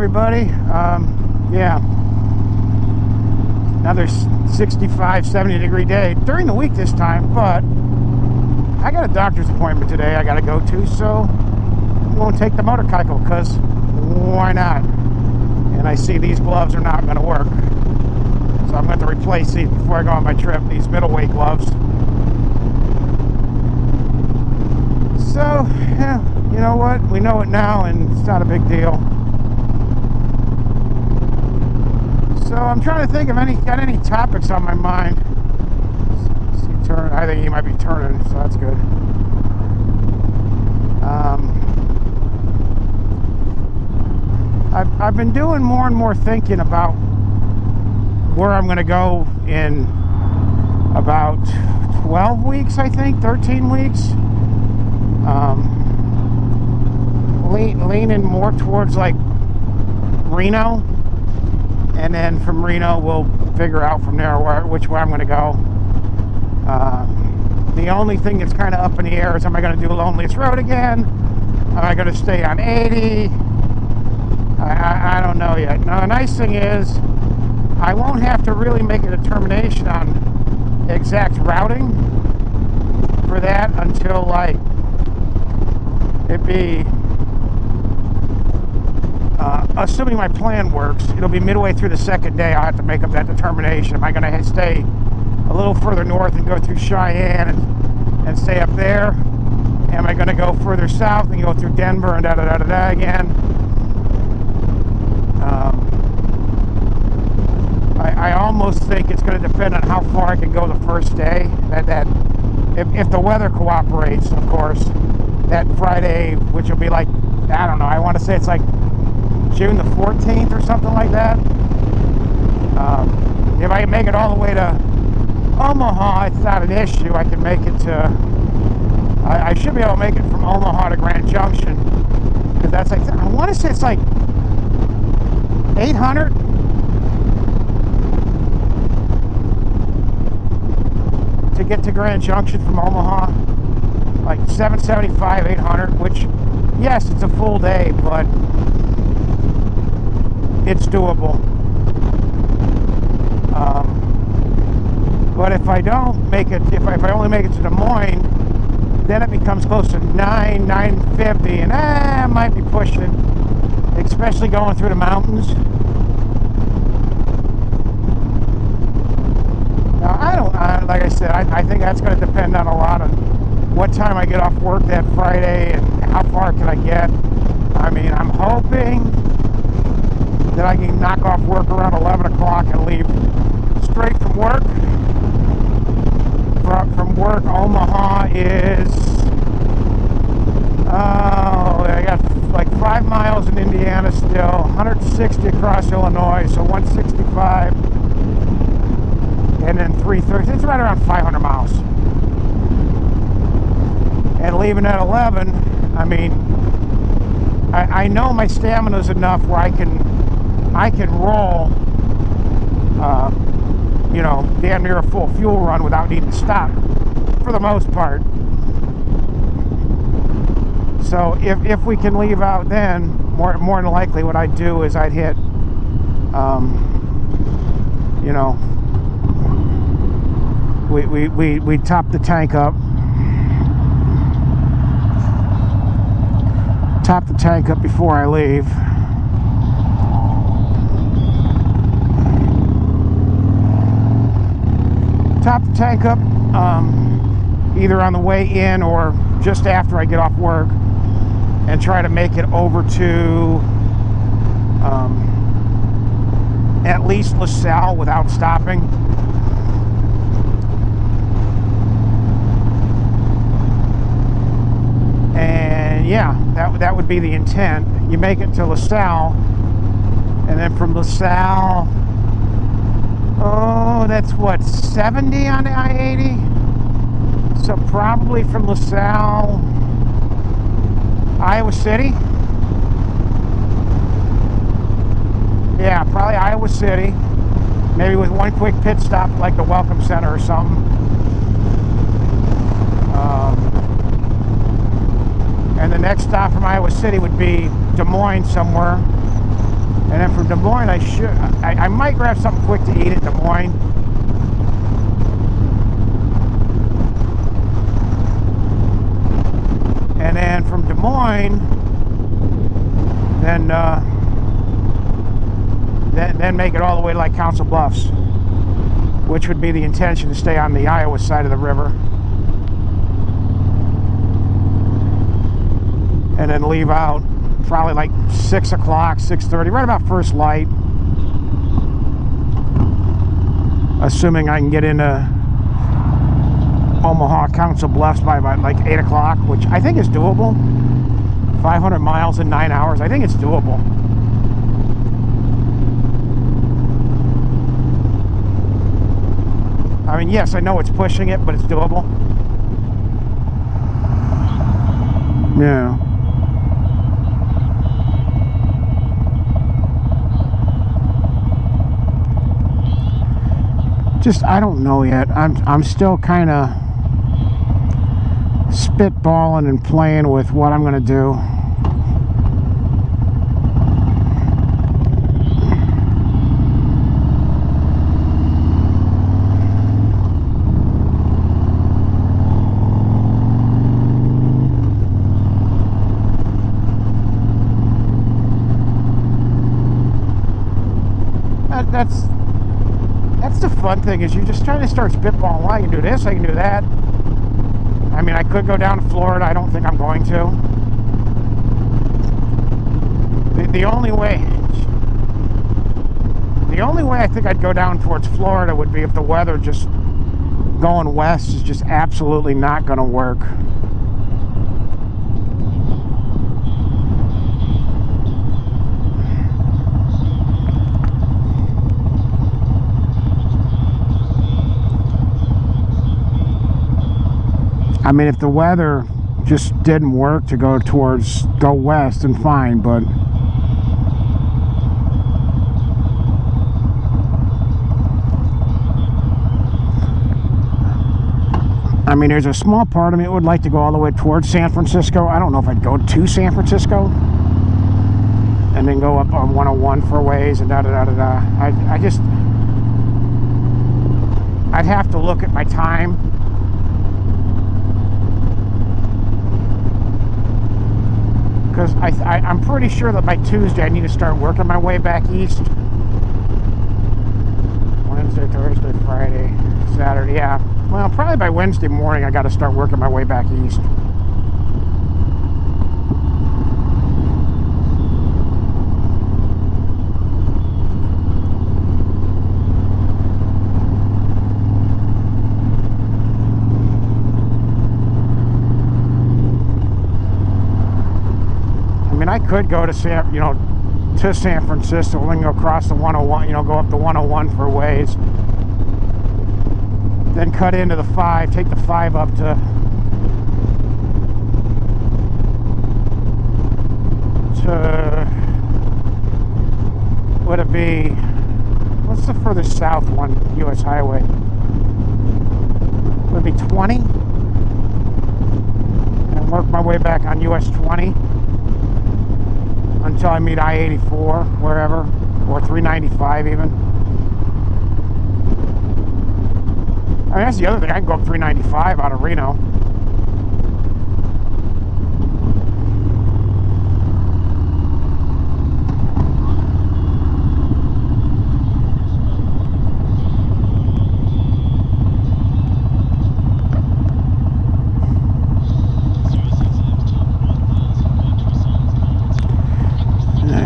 everybody. Yeah, another 65, 70 degree day during the week this time, but I got a doctor's appointment today I got to go to, so I won't take the motorcycle because why not? And I see these gloves are not going to work, so I'm going to replace these before I go on my trip, these middleweight gloves. So, yeah, you know what? We know it now, and it's not a big deal. So I'm trying to think of any topics on my mind. I think he might be turning, so that's good. I've been doing more and more thinking about where I'm going to go in about 12 weeks, I think, 13 weeks. Leaning more towards like Reno, and then from Reno we'll figure out from there which way I'm going to go. The only thing that's kind of up in the air is, am I going to do Loneliest Road again? Am I going to stay on 80? I don't know yet. Now the nice thing is I won't have to really make a determination on exact routing for that until like it'd be assuming my plan works, it'll be midway through the second day. I'll have to make up that determination. Am I going to stay a little further north and go through Cheyenne and stay up there? Am I going to go further south and go through Denver and da-da-da-da-da again? I almost think it's going to depend on how far I can go the first day. If the weather cooperates, of course, that Friday, which will be like, I don't know, I want to say it's like June the 14th or something like that. If I can make it all the way to Omaha, it's not an issue. I can make it to, I should be able to make it from Omaha to Grand Junction, because that's like, I want to say it's like 800. To get to Grand Junction from Omaha, like 775, 800, which, yes, it's a full day, but it's doable. But if I don't make it, if I only make it to Des Moines, then it becomes close to 950, and I might be pushing, especially going through the mountains. Now, like I said, I think that's going to depend on a lot on what time I get off work that Friday and how far can I get. I mean, I'm hoping that I can knock off work around 11 o'clock and leave straight from work. From work, Omaha is, I got like 5 miles in Indiana still, 160 across Illinois, so 165. And then 330, it's right around 500 miles. And leaving at 11, I mean, I know my stamina's enough where I can roll, you know, damn near a full fuel run without needing to stop, for the most part. So if we can leave out then, more than likely what I'd do is I'd hit, you know, we top the tank up. Top the tank up before I leave. Top the tank up either on the way in or just after I get off work, and try to make it over to at least LaSalle without stopping. And yeah, that would be the intent. You make it to LaSalle, and then from LaSalle, oh, that's what, 70 on the I-80? So probably from LaSalle, Iowa City? Yeah, probably Iowa City. Maybe with one quick pit stop like the Welcome Center or something. And the next stop from Iowa City would be Des Moines somewhere. And then from Des Moines, I might grab something quick to eat in Des Moines. And then from Des Moines, then make it all the way to like Council Bluffs, which would be the intention, to stay on the Iowa side of the river. And then leave out probably like 6 o'clock, 6:30, right about first light. Assuming I can get into Omaha Council Bluffs by about like 8 o'clock, which I think is doable. 500 miles in 9 hours, I think it's doable. I mean, yes, I know it's pushing it, but it's doable. Yeah. Just, I don't know yet. I'm still kind of spitballing and playing with what I'm going to do. That's the fun thing, is you just try to start spitballing. Well, I can do this, I can do that. I mean, I could go down to Florida. I don't think I'm going to. The only way I think I'd go down towards Florida would be if the weather just going west is just absolutely not going to work. I mean, if the weather just didn't work to go west, then fine, but I mean, there's a small part of me that would like to go all the way towards San Francisco. I don't know if I'd go to San Francisco and then go up on 101 for a ways and da-da-da-da-da. I'd have to look at my time. Because I'm pretty sure that by Tuesday I need to start working my way back east. Wednesday, Thursday, Friday, Saturday, yeah. Well, probably by Wednesday morning I got to start working my way back east. I could go to San Francisco, and then go across the 101, go up the 101 for a ways. Then cut into the 5, take the 5 up to would it be, what's the furthest south one, U.S. highway? Would it be 20? And work my way back on U.S. 20. Until I meet I-84, wherever, or 395 even. I mean, that's the other thing. I can go up 395 out of Reno.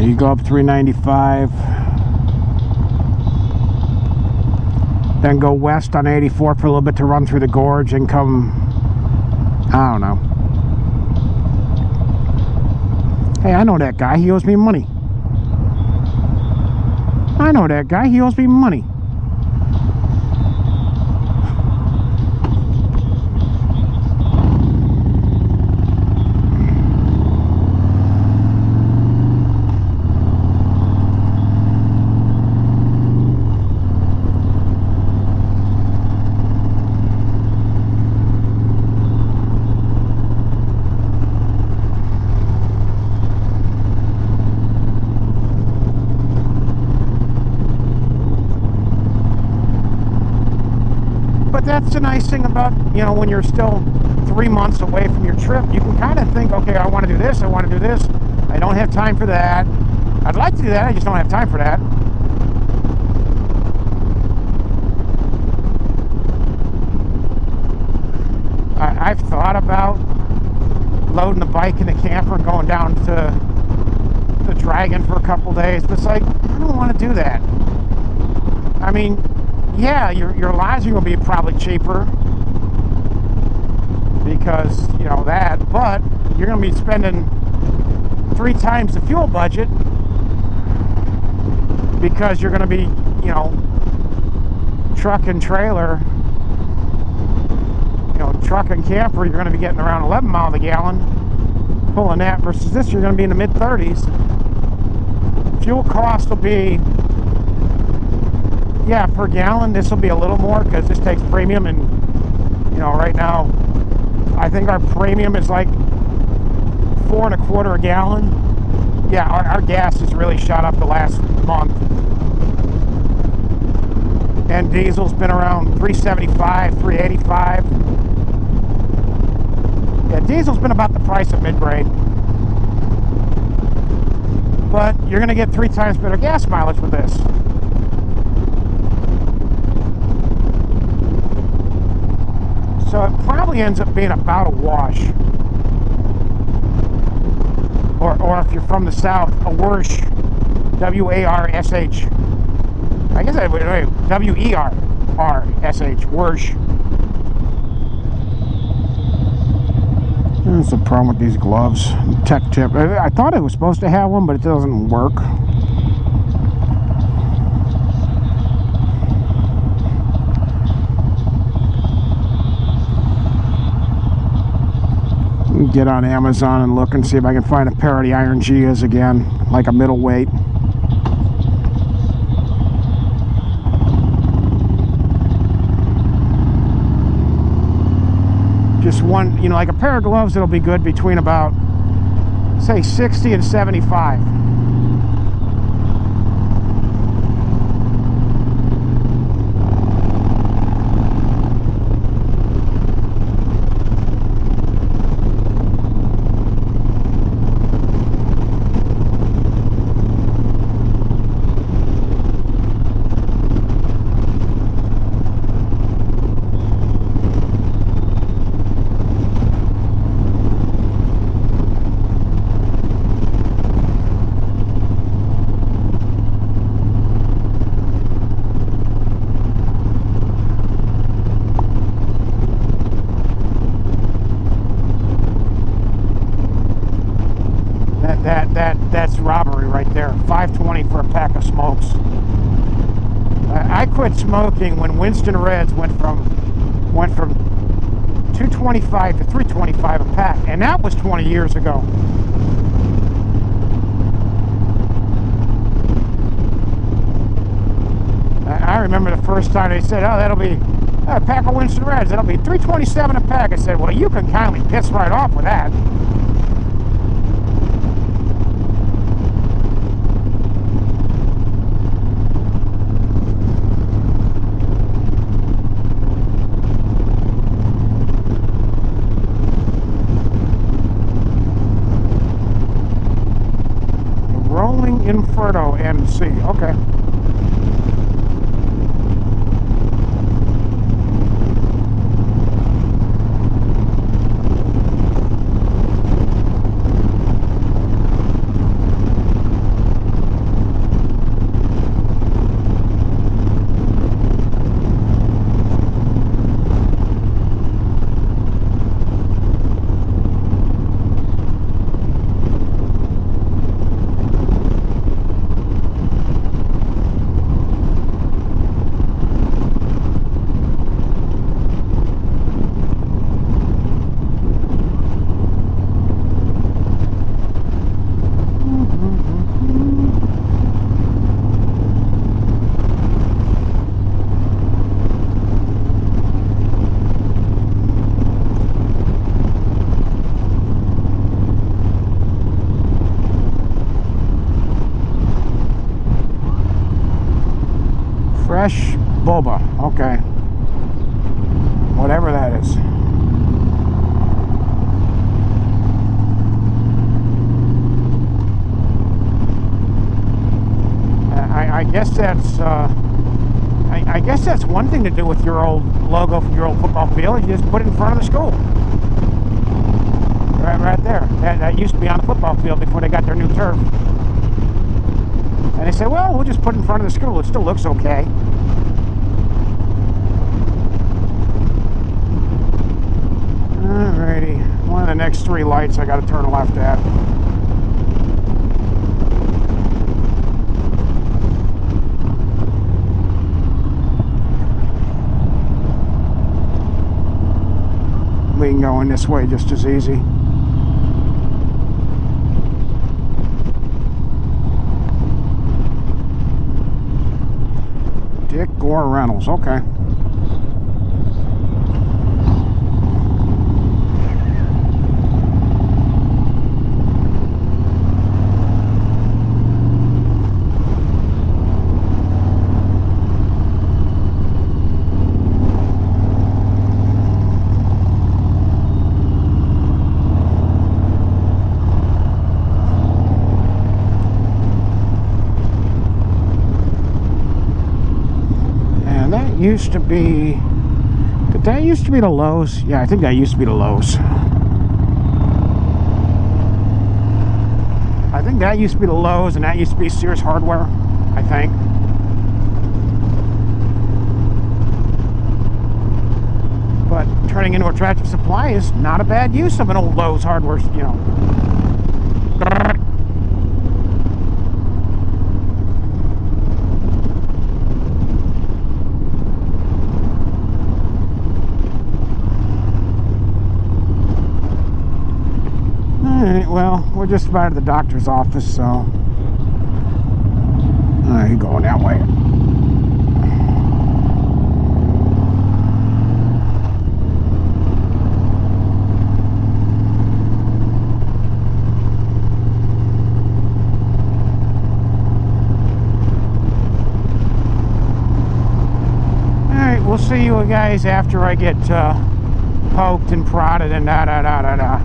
You go up 395, then go west on 84 for a little bit to run through the gorge and come, I don't know. Hey, I know that guy, he owes me money. I know that guy, he owes me money. that's the nice thing about, you know, when you're still 3 months away from your trip, you can kind of think, okay, I want to do this, I want to do this. I don't have time for that. I'd like to do that, I just don't have time for that. I've thought about loading the bike in the camper and going down to the Dragon for a couple days, but it's like, I don't want to do that. I mean, yeah, your lodging will be probably cheaper because, you know, that, but you're going to be spending 3 times the fuel budget because you're going to be, you know, truck and trailer, you know, truck and camper, you're going to be getting around 11 miles a gallon pulling that, versus this, you're going to be in the mid-30s. Fuel cost will be, yeah, per gallon, this will be a little more because this takes premium, and, you know, right now, I think our premium is like $4.25 a gallon. Yeah, our gas has really shot up the last month. And diesel's been around $3.75, $3.85. Yeah, diesel's been about the price of mid-grade. But you're going to get 3 times better gas mileage with this. So it probably ends up being about a wash. Or if you're from the south, a Warsh. W-A-R-S-H. I guess I would, W-E-R-R-S-H. Warsh. That's the problem with these gloves. Tech tip. I thought I was supposed to have one, but it doesn't work. Get on Amazon and look and see if I can find a pair of the Iron Gias again, like a middleweight. Just one, you know, like a pair of gloves that'll be good between about, say, 60 and 75. That's robbery right there. $5.20 for a pack of smokes. I quit smoking when Winston Reds went from $2.25 to $3.25 a pack, and that was 20 years ago. I remember the first time they said, "Oh, that'll be a pack of Winston Reds. That'll be $3.27 a pack." I said, "Well, you can kindly piss right off with that." Inferno NC, okay. Fresh boba, okay. whatever that is. I guess that's I guess that's one thing to do with your old logo from your old football field. You just put it in front of the school. Right there. That used to be on the football field before they got their new turf. And they said, well, we'll just put it in front of the school. It still looks okay. Alrighty. One of the next 3 lights I got to turn left at. We can go in this way just as easy. Dick Gore Reynolds, okay. Used to be, did that used to be the Lowe's? Yeah, I think that used to be the Lowe's. I think that used to be the Lowe's, and that used to be Sears Hardware, I think. But turning into a Tractor Supply is not a bad use of an old Lowe's Hardware, you know. Alright, well, we're just about at the doctor's office, so... Alright, you're going that way. Alright, we'll see you guys after I get poked and prodded and da-da-da-da-da.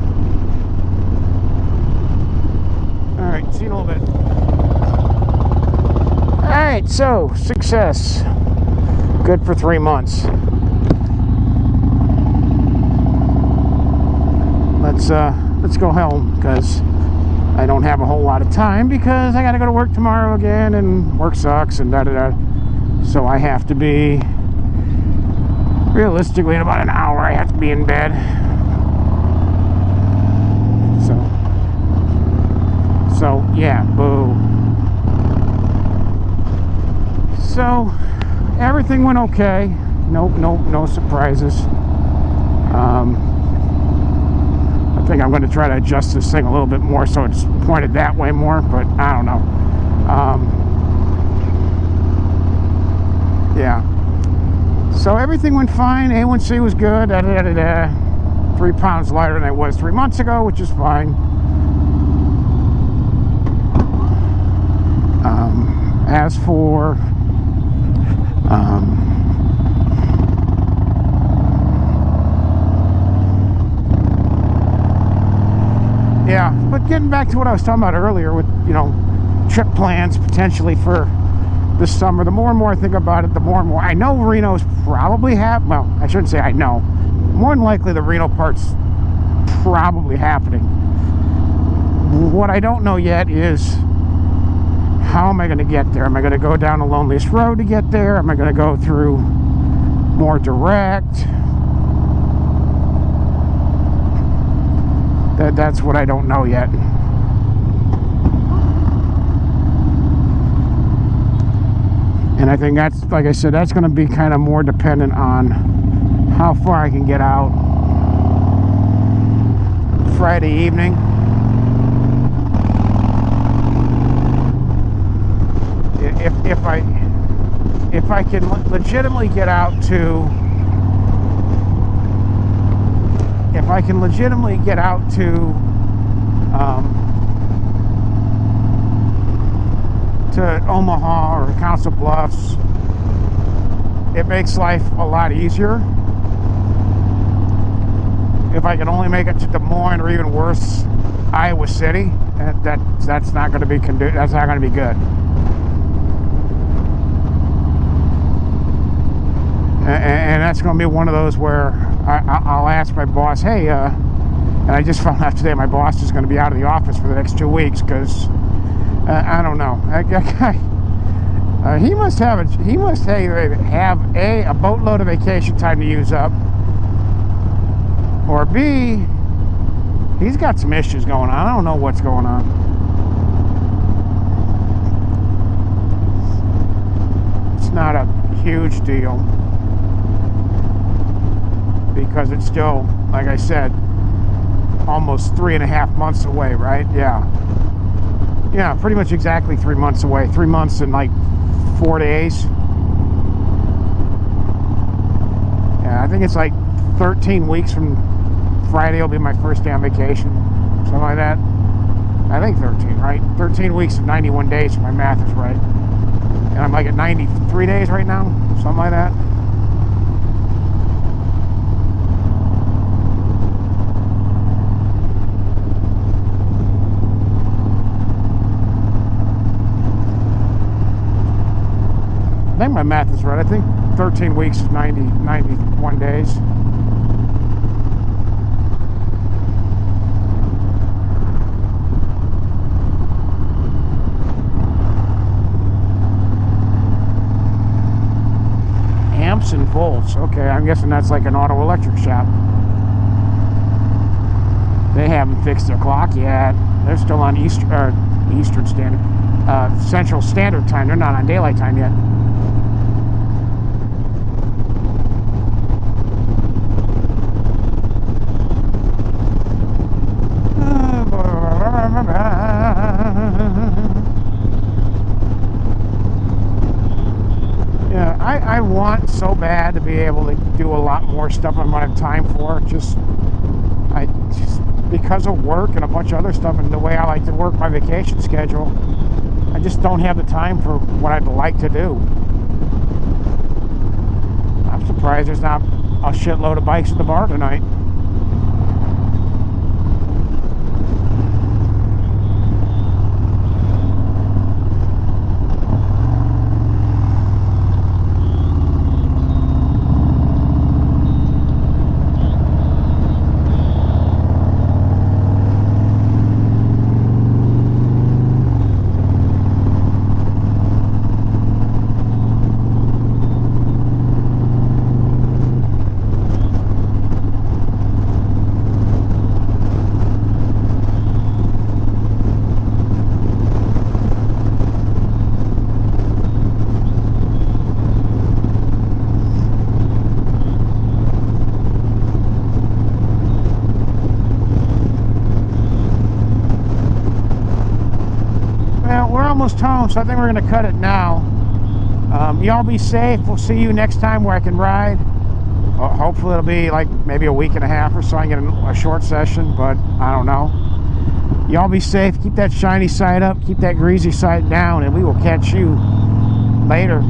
Alright, see you in a little bit. Alright, so, success. Good for 3 months. Let's go home, because I don't have a whole lot of time, because I gotta go to work tomorrow again, and work sucks, and da-da-da. So I have to be, realistically, in about an hour, I have to be in bed. So, yeah, boo. So, everything went okay. No surprises. I think I'm going to try to adjust this thing a little bit more so it's pointed that way more, but I don't know. Yeah. So, everything went fine. A1C was good. 3 pounds lighter than I was 3 months ago, which is fine. As for yeah, but getting back to what I was talking about earlier with, you know, trip plans potentially for this summer, the more and more I think about it, the more and more I know Reno's probably well, I shouldn't say I know. More than likely the Reno part's probably happening. What I don't know yet is, how am I going to get there? Am I going to go down the loneliest road to get there? Am I going to go through more direct? That's what I don't know yet. And I think that's, like I said, that's going to be kind of more dependent on how far I can get out Friday evening. If I can legitimately get out to Omaha or Council Bluffs, it makes life a lot easier. if I can only make it to Des Moines or even worse, Iowa City, that's not going to be that's not going to be good. And that's going to be one of those where I'll ask my boss, hey, and I just found out today my boss is going to be out of the office for the next 2 weeks because I don't know. That guy, he must have a boatload of vacation time to use up, or B, he's got some issues going on. I don't know what's going on. It's not a huge deal because it's still, like I said, almost 3.5 months away, right? Yeah, pretty much exactly 3 months away. 3 months and like 4 days. Yeah, I think it's like 13 weeks from Friday will be my first day on vacation. Something like that. I think 13, right? 13 weeks and 91 days, if my math is right. And I'm like at 93 days right now. Something like that. I think my math is right. I think 13 weeks is 91 days. Amps and volts. Okay, I'm guessing that's like an auto electric shop. They haven't fixed their clock yet. They're still on Eastern Standard, Central Standard Time. They're not on daylight time yet. Yeah, I want so bad to be able to do a lot more stuff I might have time for. Just because of work and a bunch of other stuff and the way I like to work my vacation schedule, I just don't have the time for what I'd like to do. I'm surprised there's not a shitload of bikes at the bar tonight. Almost home, so I think we're going to cut it now. Y'all be safe. We'll see you next time where I can ride. Hopefully it'll be like maybe a week and a half or so. I can get a short session, but I don't know. Y'all be safe. Keep that shiny side up. Keep that greasy side down, and we will catch you later.